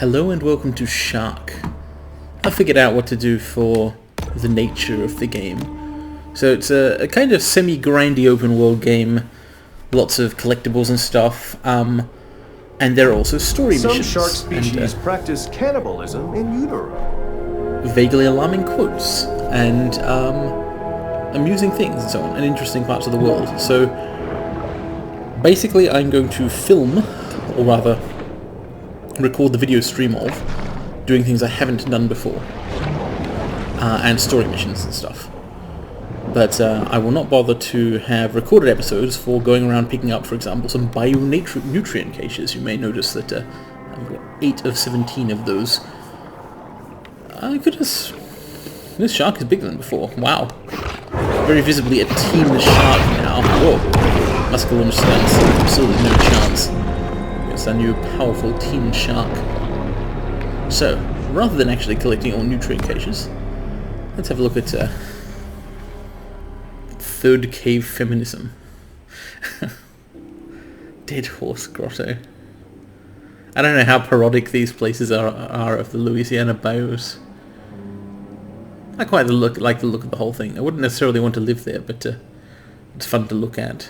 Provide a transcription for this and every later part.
Hello and welcome to Shark. I figured out what to do for the nature of the game. So it's a kind of semi-grindy open world game, lots of collectibles and stuff, and there are also story missions. Some shark species practice cannibalism in utero. Vaguely alarming quotes, and amusing things and so on, and interesting parts of the world. So basically I'm going to film, or rather record the video stream of, doing things I haven't done before, and story missions and stuff. But I will not bother to have recorded episodes for going around picking up, for example, some bio-nutrient caches. You may notice that I've got 8 of 17 of those. Goodness, this shark is bigger than before. Wow. Very visibly a team shark now. Whoa. Muscular stance. Absolutely no chance. It's a new powerful team shark. So, rather than actually collecting all nutrient caches, let's have a look at third cave feminism. Dead Horse Grotto. I don't know how parodic these places are of the Louisiana bayous. I quite like the look of the whole thing. I wouldn't necessarily want to live there, but it's fun to look at.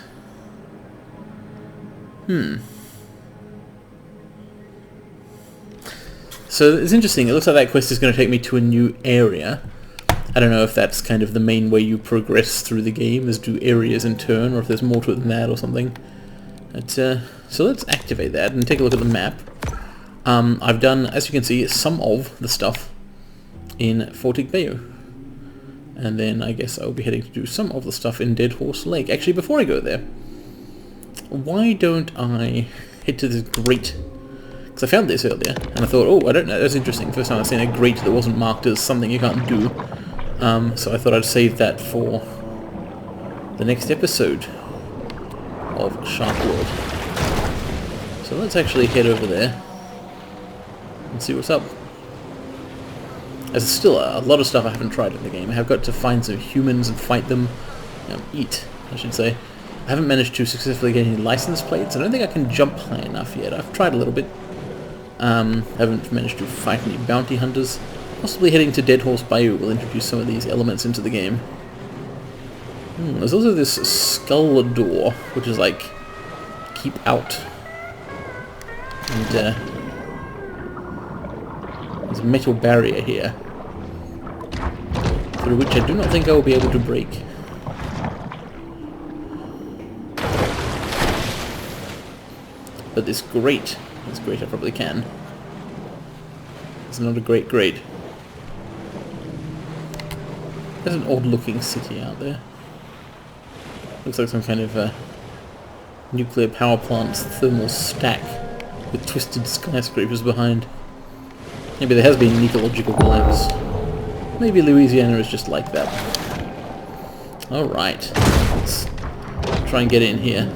So it's interesting. It looks like that quest is going to take me to a new area. I don't know if that's kind of the main way you progress through the game, is do areas in turn, or if there's more to it than that or something. But, so let's activate that and take a look at the map. I've done, as you can see, some of the stuff in Fortic Bayou. And then I guess I'll be heading to do some of the stuff in Dead Horse Lake. Actually, before I go there, why don't I head to this grate? Because I found this earlier, and I thought, oh, I don't know, that's interesting. First time I've seen a grate that wasn't marked as something you can't do. So I thought I'd save that for the next episode of Shark World. So let's actually head over there and see what's up. There's still a lot of stuff I haven't tried in the game. I have got to find some humans and fight them. Eat, I should say. I haven't managed to successfully get any license plates. I don't think I can jump high enough yet. I've tried a little bit. Haven't managed to fight any bounty hunters. Possibly heading to Dead Horse Bayou will introduce some of these elements into the game. There's also this skull door, which is like, keep out. And there's a metal barrier here, through which I do not think I will be able to break. But this grate I probably can. It's not a great grate. There's an odd-looking city out there. Looks like some kind of nuclear power plant's thermal stack with twisted skyscrapers behind. Maybe there has been an ecological collapse. Maybe Louisiana is just like that. Alright, let's try and get in here.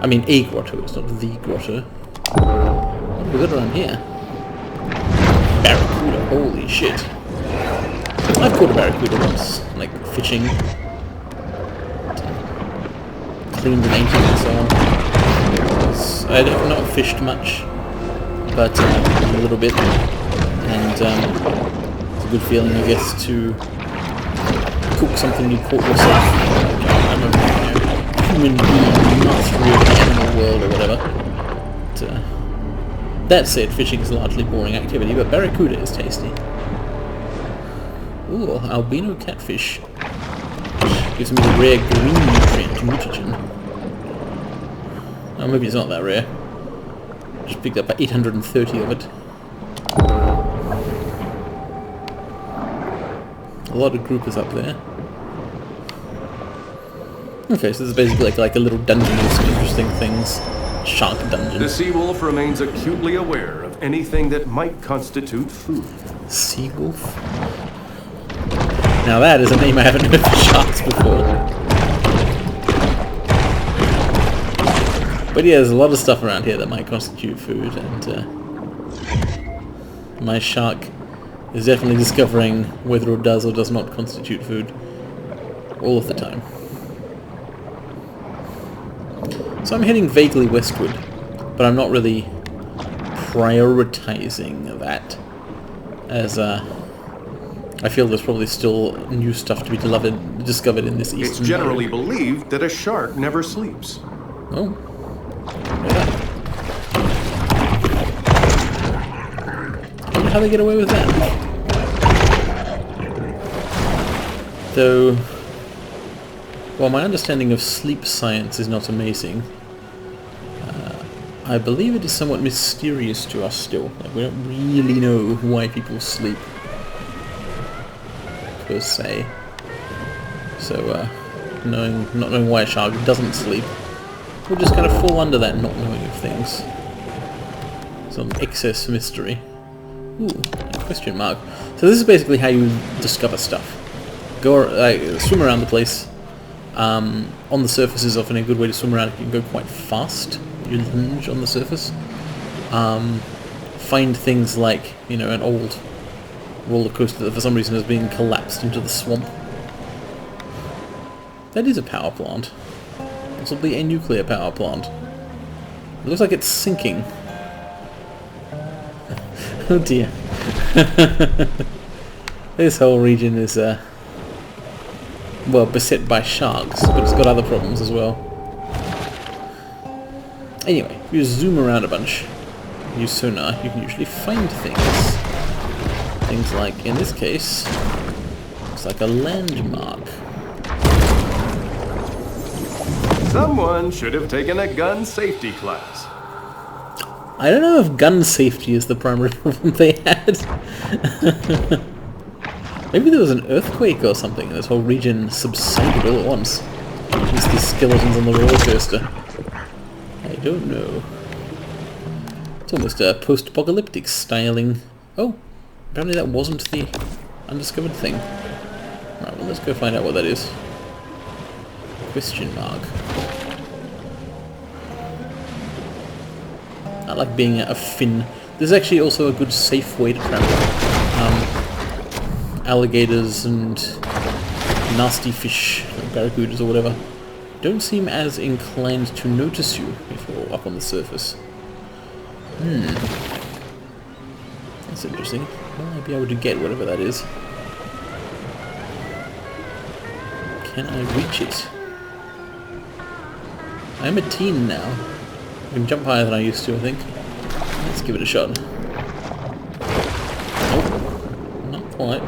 I mean a grotto, it's not the grotto. What have we got around here? Barracuda, holy shit. I've caught a barracuda once, like fishing. Cleaned and eating and so on. I have not fished much, but a little bit. And it's a good feeling, I guess, to cook something you caught yourself. I'm a human being mastery of the animal world or whatever. But, that said, fishing is a largely boring activity, but barracuda is tasty. Ooh, albino catfish. Which gives me the rare green nutrient, mutagen. Oh, maybe it's not that rare. Just picked up 830 of it. A lot of groupers up there. Okay, so this is basically like a little dungeon with some interesting things. Shark dungeon. The sea wolf remains acutely aware of anything that might constitute food. Sea wolf? Now that is a name I haven't heard for sharks before. But yeah, there's a lot of stuff around here that might constitute food, and my shark is definitely discovering whether it does or does not constitute food all of the time. So I'm heading vaguely westward, but I'm not really prioritizing that, as I feel there's probably still new stuff to be discovered in this eastern It's generally area. believed that a shark never sleeps. Oh. Yeah. I wonder how they get away with that. Though, while my understanding of sleep science is not amazing, I believe it is somewhat mysterious to us still. Like, we don't really know why people sleep, per se. So, not knowing why a shark doesn't sleep, we'll just kind of fall under that not knowing of things. Some excess mystery. Ooh, a question mark. So this is basically how you discover stuff. Go, swim around the place. On the surface is often a good way to swim around. You can go quite fast. You lunge on the surface. Find things like, you know, an old roller coaster that for some reason has been collapsed into the swamp. That is a power plant. Possibly a nuclear power plant. It looks like it's sinking. Oh dear. This whole region is, well, beset by sharks, but it's got other problems as well. Anyway, if you zoom around a bunch, use sonar, you can usually find things. Things like, in this case, looks like a landmark. Someone should have taken a gun safety class. I don't know if gun safety is the primary problem they had. Maybe there was an earthquake or something and this whole region subsided all at once. Just these skeletons on the roller coaster. I don't know. It's almost a post-apocalyptic styling. Oh, apparently that wasn't the undiscovered thing. Right, well let's go find out what that is. Question mark. I like being a fin. There's actually also a good safe way to travel. Alligators and nasty fish, like barracudas or whatever, don't seem as inclined to notice you if you're up on the surface. That's interesting. Will I be able to get whatever that is? Can I reach it? I'm a teen now. I can jump higher than I used to, I think. Let's give it a shot. Nope. Not quite.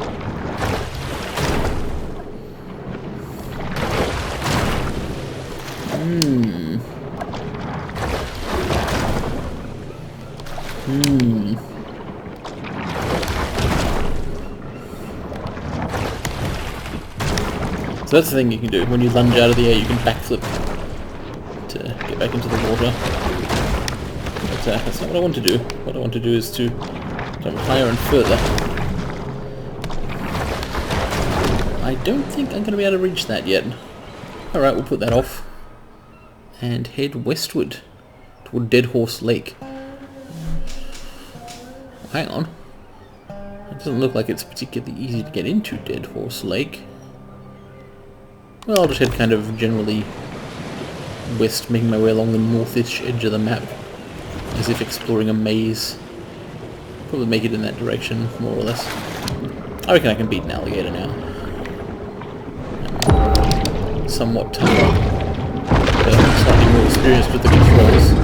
So that's the thing you can do. When you lunge out of the air, you can backflip to get back into the water. But that's not what I want to do. What I want to do is to jump higher and further. I don't think I'm going to be able to reach that yet. Alright, we'll put that off. And head westward toward Dead Horse Lake. Hang on. It doesn't look like it's particularly easy to get into Dead Horse Lake. Well, I'll just head kind of generally west, making my way along the northish edge of the map, as if exploring a maze. Probably make it in that direction, more or less. I reckon I can beat an alligator now. Somewhat tougher, but I'm slightly more experienced with the controls.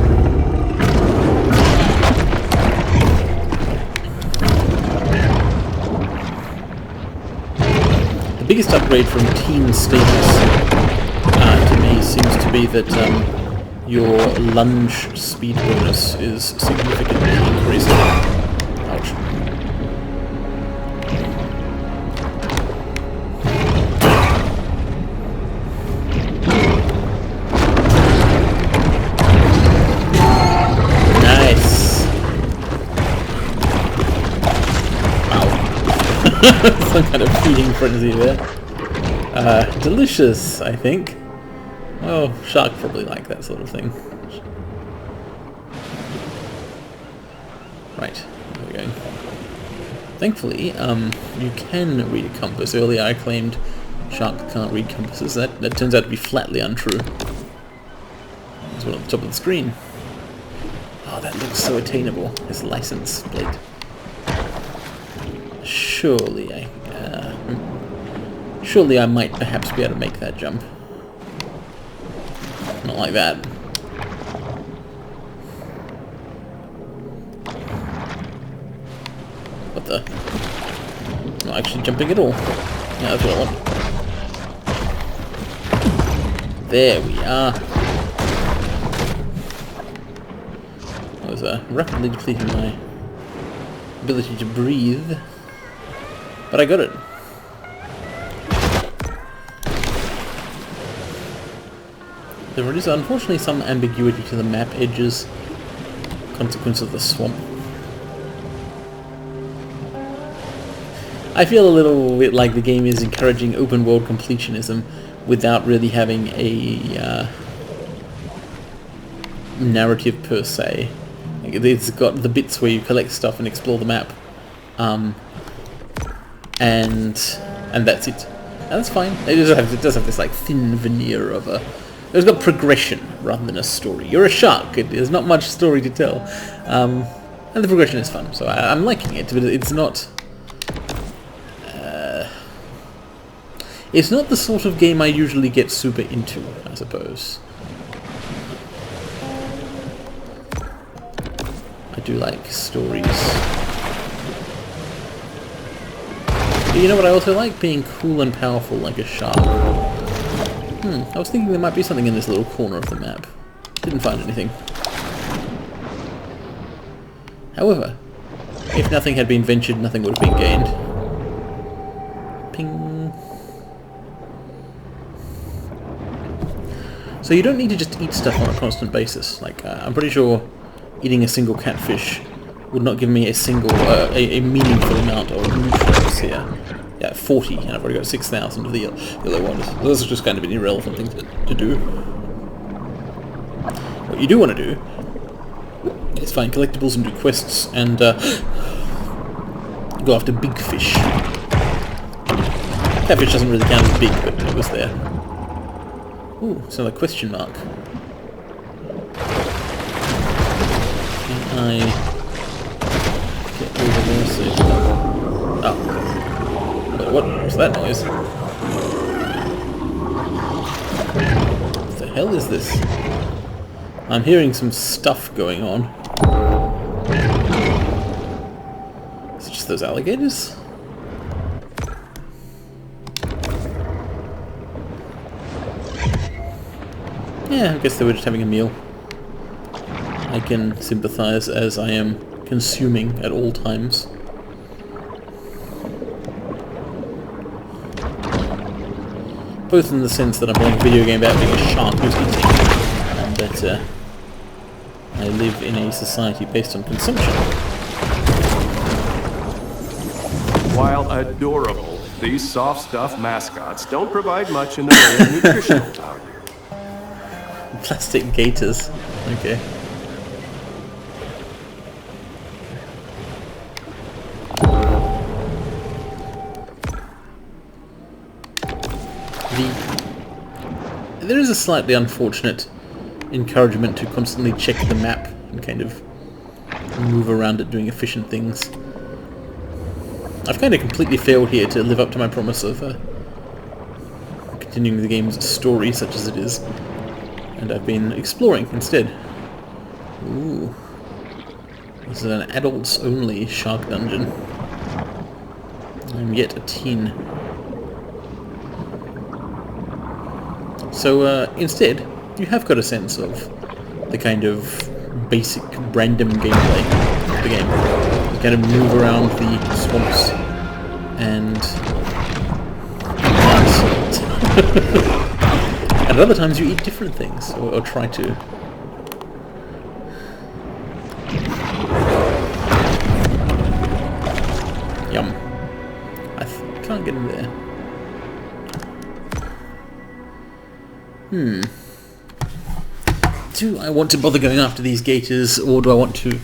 The biggest upgrade from team status to me seems to be that your lunge speed bonus is significantly increased. Ouch. Nice. Wow. Some kind of feeding frenzy there. Delicious, I think. Oh, shark probably like that sort of thing. Right, there we go. Thankfully, you can read a compass. Earlier I claimed shark can't read compasses. That turns out to be flatly untrue. There's one at the top of the screen. Oh, that looks so attainable. His license plate. Surely I might perhaps be able to make that jump. Not like that. What the? Not actually jumping at all. Yeah, that's what I want. There we are. I was rapidly depleting my ability to breathe. But I got it. There is unfortunately some ambiguity to the map edges, consequence of the swamp. I feel a little bit like the game is encouraging open world completionism without really having a narrative per se. It's got the bits where you collect stuff and explore the map, and that's it. And that's fine. It does have this like thin veneer of a. It's got progression rather than a story. You're a shark. There's not much story to tell, and the progression is fun. So I'm liking it, but it's not. It's not the sort of game I usually get super into, I suppose. I do like stories. But you know what I also like? Being cool and powerful like a shark. I was thinking there might be something in this little corner of the map. Didn't find anything. However, if nothing had been ventured, nothing would have been gained. Ping. So you don't need to just eat stuff on a constant basis. Like, I'm pretty sure eating a single catfish would not give me a single, a meaningful amount of nutrients here. Yeah, 40, and I've already got 6,000 of the yellow ones. So this is just kind of an irrelevant thing to do. What you do want to do is find collectibles and do quests and go after big fish. Catfish doesn't really count as big, but it was there. Ooh, it's another question mark. Can I get over there soon? Oh. What was that noise? What the hell is this? I'm hearing some stuff going on. Is it just those alligators? Yeah, I guess they were just having a meal. I can sympathize as I am consuming at all times. Both in the sense that I'm playing a video game about being a shark who's eating, and that I live in a society based on consumption. While adorable, these soft stuff mascots don't provide much in the way of nutritional value. Plastic gators. Okay. There is a slightly unfortunate encouragement to constantly check the map and kind of move around it doing efficient things. I've kind of completely failed here to live up to my promise of continuing the game's story such as it is. And I've been exploring instead. Ooh. This is an adults-only shark dungeon. I'm yet a teen. So, instead, you have got a sense of the kind of basic random gameplay of the game. You kind of move around the swamps and... and other times you eat different things, or try to. Yum. I can't get in there. Do I want to bother going after these gators, or do I want to...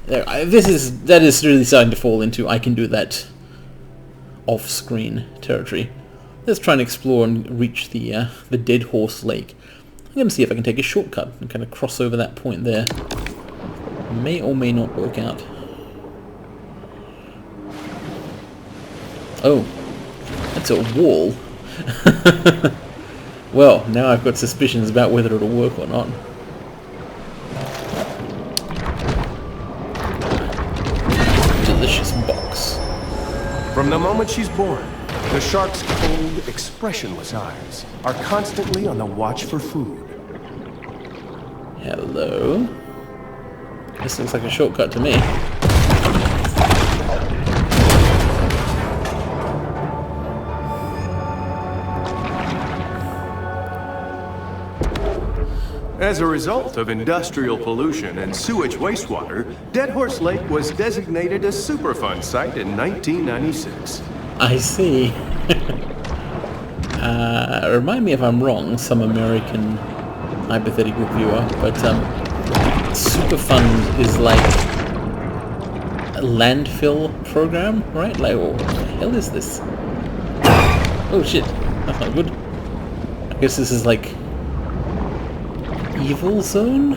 that is really starting to fall into I can do that off-screen territory. Let's try and explore and reach the Dead Horse Lake. I'm going to see if I can take a shortcut and kind of cross over that point there. May or may not work out. Oh, that's a wall. Well, now I've got suspicions about whether it'll work or not. Delicious box. From the moment she's born, the shark's cold, expressionless eyes are constantly on the watch for food. Hello. This looks like a shortcut to me. As a result of industrial pollution and sewage wastewater, Dead Horse Lake was designated a Superfund site in 1996. I see. Remind me if I'm wrong, some American hypothetical viewer, but Superfund is like a landfill program, right? Like, what the hell is this? Oh shit, that's not good. I guess this is like evil zone?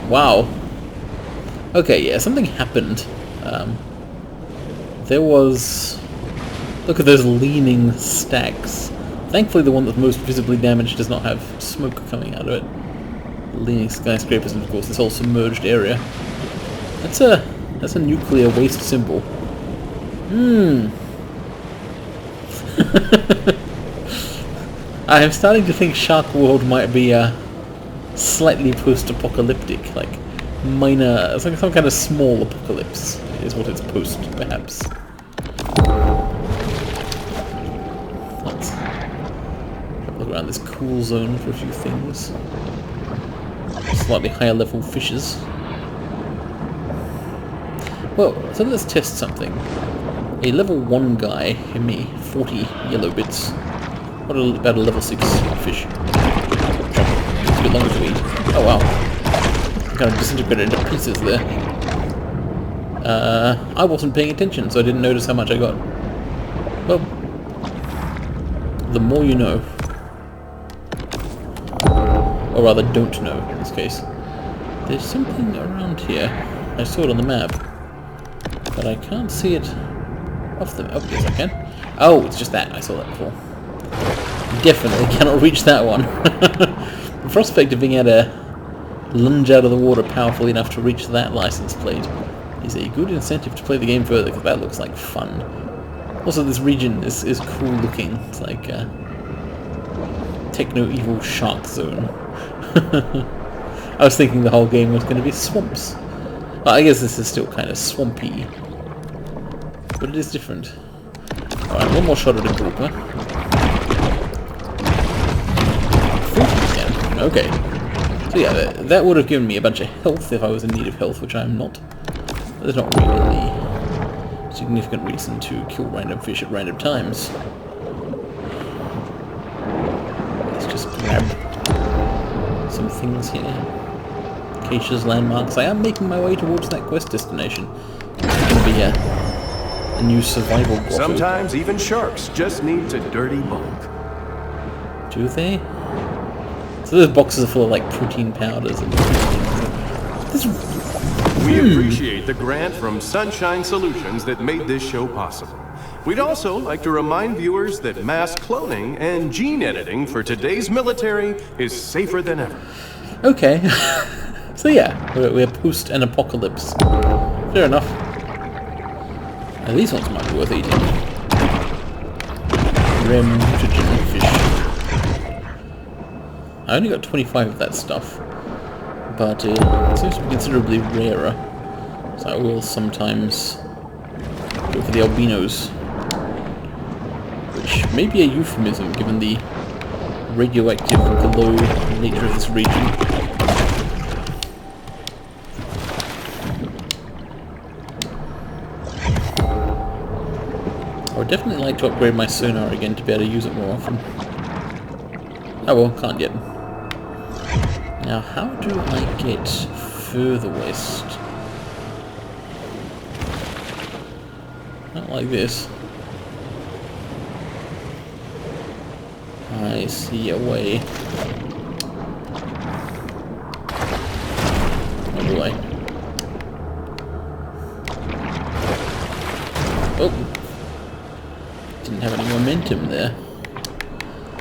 Wow. Okay, yeah, something happened. There was... Look at those leaning stacks. Thankfully the one that's most visibly damaged does not have smoke coming out of it. Leaning skyscrapers and of course this whole submerged area. That's a nuclear waste symbol. I am starting to think Shark World might be slightly post-apocalyptic, like minor, it's like some kind of small apocalypse is what it's post, perhaps. Let's have a look around this cool zone for a few things. Slightly higher level fishes. Well, so let's test something. A level 1 guy, and me, 40 yellow bits. What about a level 6 fish? It's a bit longer to eat. Oh wow. I kind of disintegrated into pieces there. I wasn't paying attention, so I didn't notice how much I got. Well, the more you know. Or rather, don't know, in this case. There's something around here. I saw it on the map. But I can't see it off the... Oh, yes I can. Oh, it's just that. I saw that before. Definitely cannot reach that one. The prospect of being able to lunge out of the water powerfully enough to reach that license plate is a good incentive to play the game further, because that looks like fun. Also, this region is cool looking. It's like techno-evil shark zone. I was thinking the whole game was going to be swamps. Well, I guess this is still kind of swampy, but it is different. Alright, one more shot at a grouper. Okay. So yeah, that would have given me a bunch of health if I was in need of health, which I'm not. There's not really any significant reason to kill random fish at random times. Let's just grab some things here. Acacia's landmarks. I am making my way towards that quest destination. It's going to be a new survival grotto. Sometimes even sharks just need to dirty bulk. Do they? So those boxes are full of like protein powders and this... We appreciate the grant from Sunshine Solutions that made this show possible. We'd also like to remind viewers that mass cloning and gene editing for today's military is safer than ever. Okay. So yeah, we're post an apocalypse. Fair enough. Now these ones might be worth eating. Rare mutagen fish. I only got 25 of that stuff, but it seems to be considerably rarer, so I will sometimes go for the albinos, which may be a euphemism given the radioactive glow nature of this region. I would definitely like to upgrade my sonar again to be able to use it more often. Oh well, can't yet. Now, how do I get further west? Not like this. I see a way. Oh boy. Oh! Didn't have any momentum there.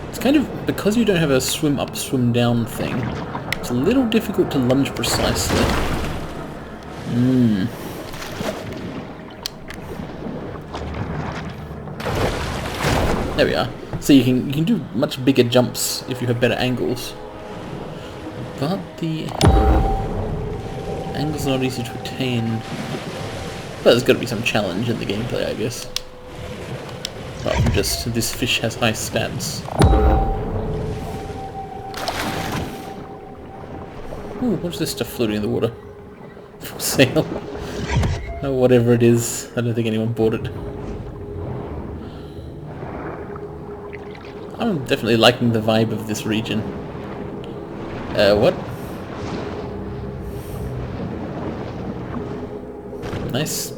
It's kind of, because you don't have a swim up, swim down thing, it's a little difficult to lunge precisely. There we are. So you can do much bigger jumps if you have better angles. But the angle's not easy to attain. But there's got to be some challenge in the gameplay, I guess. Apart from just, this fish has high stats. Ooh, what's this stuff floating in the water? For sale? Oh, whatever it is. I don't think anyone bought it. I'm definitely liking the vibe of this region. What? Nice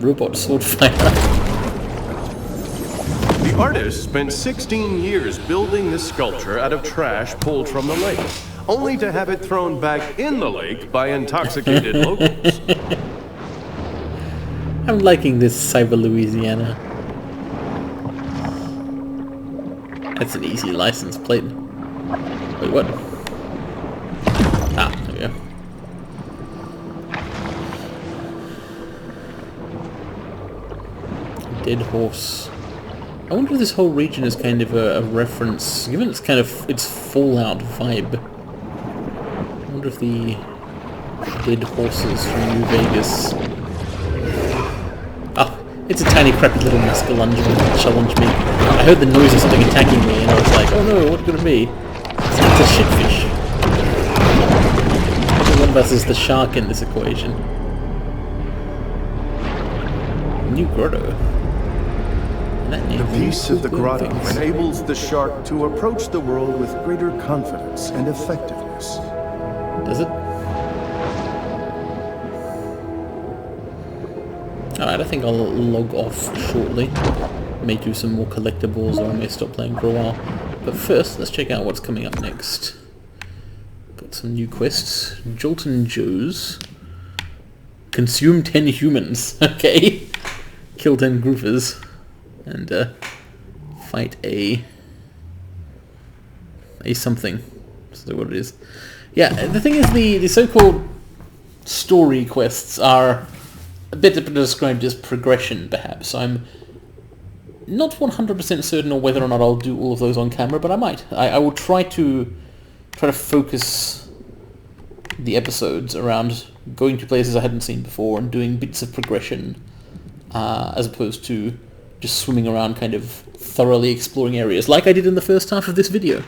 robot sword fighter. The artist spent 16 years building this sculpture out of trash pulled from the lake, only to have it thrown back in the lake by intoxicated locals. I'm liking this Cyber Louisiana. That's an easy license plate. Wait, what? Ah, there we go. Dead horse. I wonder if this whole region is kind of a reference, given it's kind of its Fallout vibe. I wonder if the dead horses from New Vegas. Oh, it's a tiny crappy little Muscalunge that challenged me. I heard the noise of something attacking me and I was like, oh no, what could it be? It's a shitfish. One of us is the shark in this equation. New grotto. The peace of the grotto enables the shark to approach the world with greater confidence and effectiveness. Does it? Alright, I think I'll log off shortly. May do some more collectibles or I may stop playing for a while. But first, let's check out what's coming up next. Got some new quests. Jolton Joe's. Consume 10 humans. Okay. Kill 10 groupers. And fight a something. That's what it is. Yeah, the thing is the so-called story quests are a bit described as progression, perhaps. I'm not 100% certain on whether or not I'll do all of those on camera, but I might. I will try to focus the episodes around going to places I hadn't seen before and doing bits of progression, as opposed to just swimming around kind of thoroughly exploring areas, like I did in the first half of this video.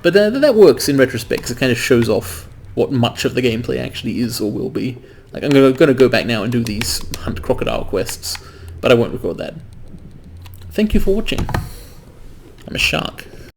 But that works in retrospect, 'cause it kind of shows off what much of the gameplay actually is or will be. Like, I'm going to go back now and do these hunt crocodile quests, but I won't record that. Thank you for watching. I'm a shark.